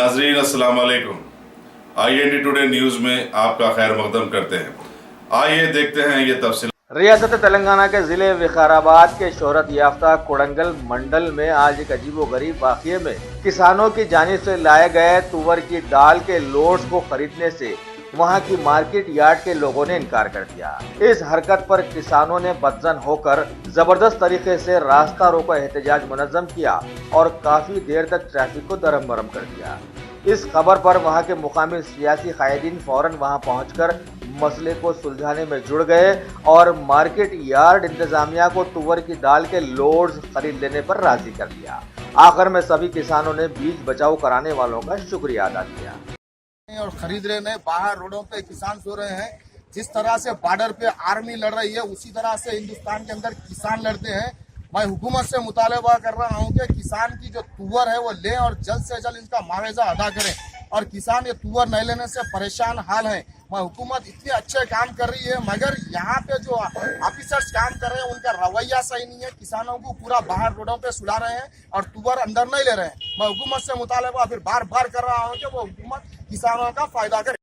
नाजरीन अस्सलाम वालेकुम। IND टुडे न्यूज़ में आपका खैर मकदम करते हैं। आइए देखते हैं ये तफसील। रियासत तेलंगाना के जिले विकाराबाद के शोहरत याफ्ता कोडंगल मंडल में आज एक अजीबोगरीब वाक़ये में किसानों की जानिब से लाए गए तुवर की दाल के लोड्स को खरीदने से वहां की मार्केट यार्ड के लोगों ने इनकार कर दिया। इस हरकत पर किसानों ने बदजन होकर जबरदस्त तरीके से रास्ता रोको एहतजाज मुनज़्ज़म किया और काफी देर तक ट्रैफिक को दरम बरम कर दिया। इस खबर पर वहां के मुकामी सियासी कायदीन फौरन वहां पहुंचकर मसले को सुलझाने में जुड़ गए और मार्केट यार्ड इंतजामिया को तुवर की दाल के लोड्स खरीद लेने पर राजी कर दिया। आखिर में सभी किसानों ने बीज बचाव कराने वालों का शुक्रिया अदा किया और खरीद रहे हैं। बाहर रोडों पे किसान सो रहे हैं। जिस तरह से बॉर्डर पे आर्मी लड़ रही है उसी तरह से हिंदुस्तान के अंदर किसान लड़ते हैं। मैं हुकूमत से मुतालबा कर रहा हूं कि किसान की जो तुवर है वो लें और जल्द से जल्द इसका मुआवजा अदा करें। और किसान ये तुवर नहीं लेने से परेशान हाल है। मैं हुकूमत इतने अच्छे काम कर रही है मगर यहाँ पे जो ऑफिसर्स काम कर रहे हैं उनका रवैया सही नहीं है। किसानों को पूरा बाहर रोडों पे सुला रहे हैं और तुवर अंदर नहीं ले रहे हैं। मैं हुकूमत से मुतालबा फिर बार बार कर रहा हूँ कि वो हुकूमत किसानों का फायदा करे।